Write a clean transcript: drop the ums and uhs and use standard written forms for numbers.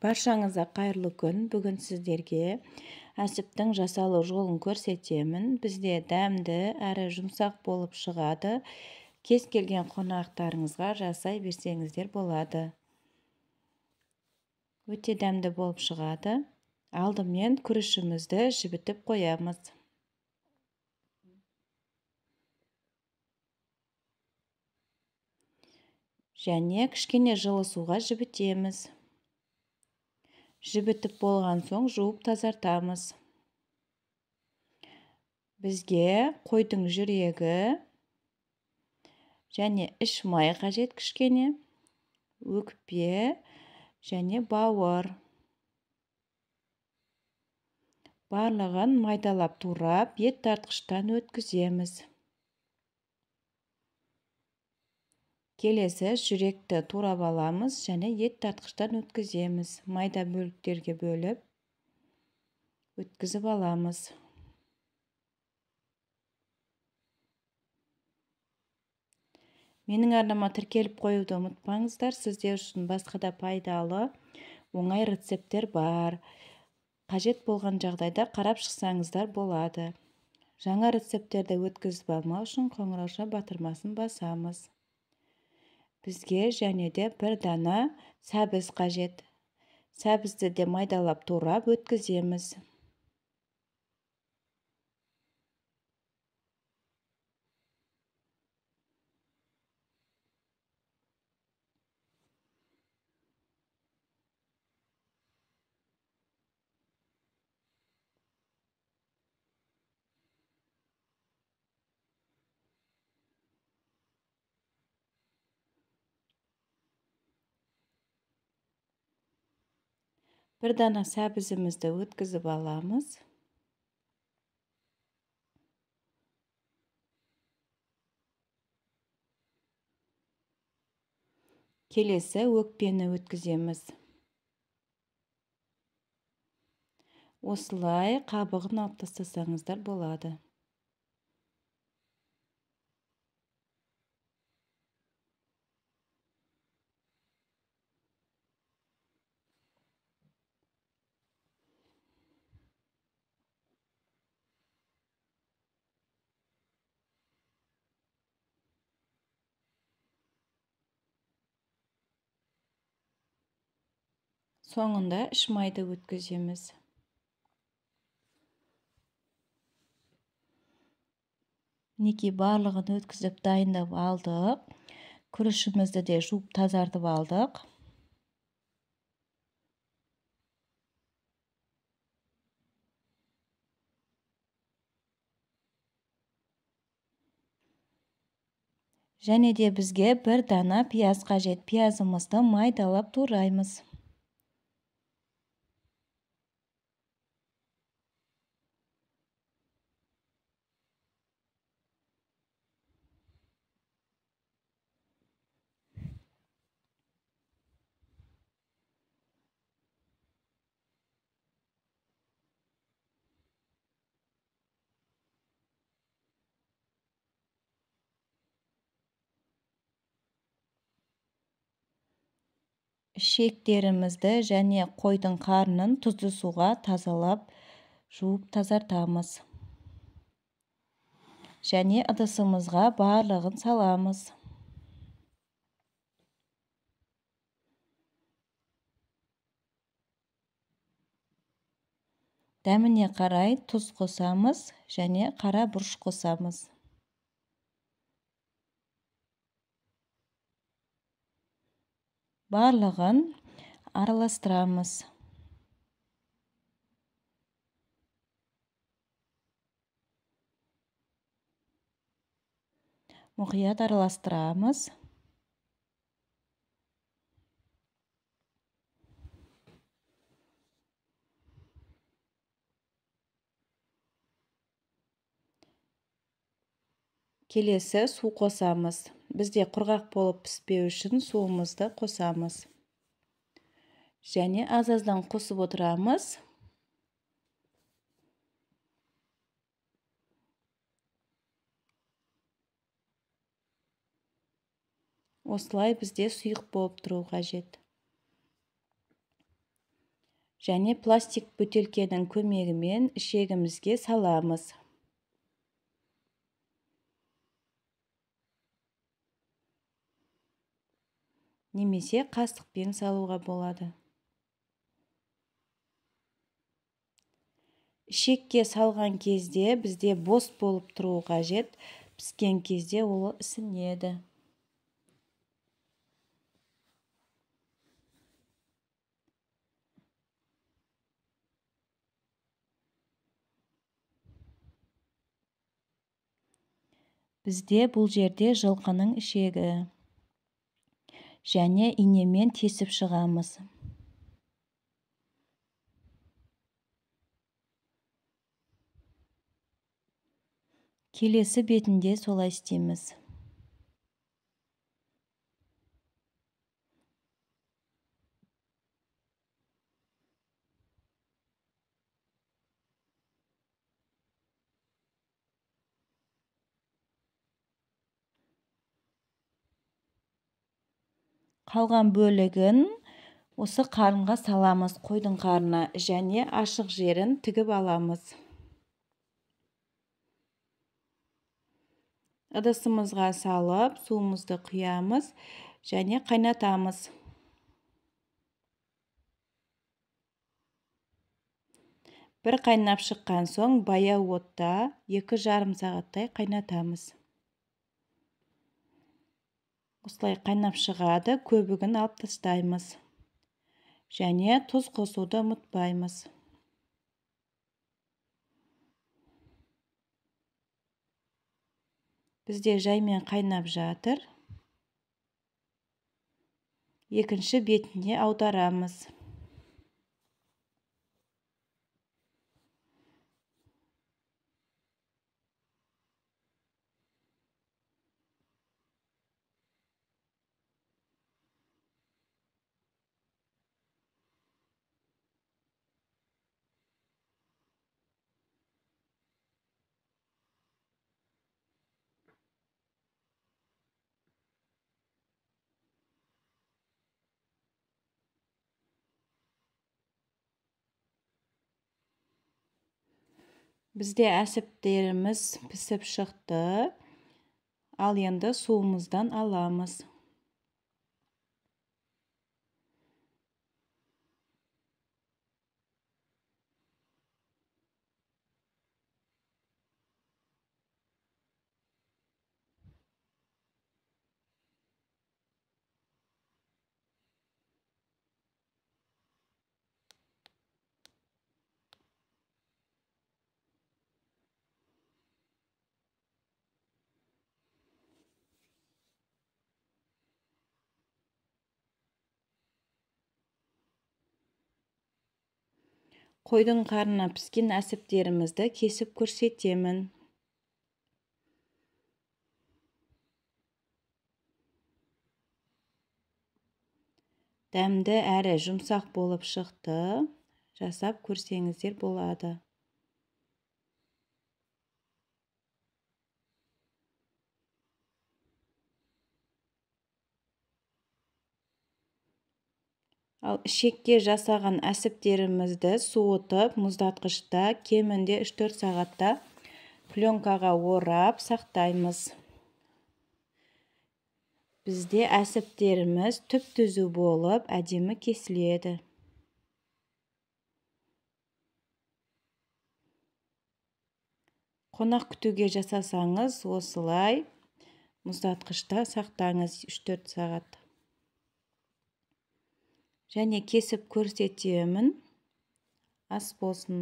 Баршаңызға қайырлы күн. Бүгін сіздерге әсіптің жасалу жолын көрсетемін. Бізде дәмді әрі жұмсақ болып шығады. Кез келген қонақтарыңызға жасай берсеңіздер болады. Өте дәмді болып шығады. Алдымен күрішімізді жібітіп қоямыз. Және кішкене жылы суға жібітеміз. Жібітіп болған соң жуып тазартамыз. Бізге қойдың жүрегі және іш май қажет кішкене, өкпе және бауыр. Барлығын майдалап турап, ет тартқыштан өткіземіз. Келесі жүректі турап аламыз және ет тартқыштан өткіземіз. Майда бөліктерге бөліп, өткізіп аламыз. Менің арнама тіркеліп қоюды ұмытпаңыздар. Сіздер үшін басқа да пайдалы, оңай рецепттер бар. Қажет болған жағдайда қарап шықсаңыздар болады. Жаңа рецепттерді өткізіп алмау үшін қоңырауша батырмасын басамыз. Бізге және де бір дана сәбіз қажет. Сәбізді де майдалап турап өткіземіз. Bir dana сәбізімізді өткізіп аламыз. Келесі өкпені өткіземіз. Осылай қабығын алып тастасаңыздар болады. Соңында іш майды өткіземіз. Неке барлығын өткізіп дайындап алдық. Күрішімізді де жуып тазартып алдық. Және де бізге бір дана пияз қажет. Пиязымызды майдалап тураймыз. Ішектерімізді және қойдың қарнын тұзды суға тазалап, жуып тазартамыз. Және ыдысымызға барлығын саламыз. Дәміне қарай тұз қосамыз және қара бұрыш қосамыз. Барлығын араластырамыз. Мұқият араластырамыз. Келесі су қосамыз. Бізде құрғақ болып піспеу үшін суымызды қосамыз. Және аз-аздан қосып отырамыз. Осылай бізде сұйық болып тұру қажет. және пластик бөтелкенің көмегімен ішегімізге саламыз. Немесе қасықпен салуға болады. Ішекке салған кезде бізде бос болып тұру қажет. Піскен кезде ол ісінеді. Бізде бұл жерде жылқының ішегі. Және инемен тесіп шығамыз. Келесі бетінде солай істейміз. Қалған бөлігін осы қарынға саламыз, қойдың қарына, және ашық жерін тігіп аламыз. Ыдысымызға салып, суымызды құямыз және қайнатамыз. Бір қайнап шыққан соң баяу отта 2,5 сағаттай қайнатамыз. Осылай қайнап шығады, көбігін алып тастаймыз. Және тұз қосуды ұмытпаймыз. Бізде жаймен қайнап жатыр. Екінші бетіне аударамыз. Бізде әсіптеріміз пісіп шықты. Ал енді суымыздан аламыз. Қойдың қарнына піскен әсіптерімізді кесіп көрсетемін. Дәмді әрі жұмсақ болып шықты. Жасап көрсеңіздер болады. Ал ішекке жасаған әсіптерімізді суытып, мұздатқышта кемінде 3-4 сағатта пленкаға орап сақтаймыз. Бізде әсіптеріміз түп-түзу болып, әдемі кесіледі. Қонақ күтуге жасасаңыз, осылай мұздатқышта сақтаңыз 3-4 сағат. Және кесіп көрсетемін. Ас болсын.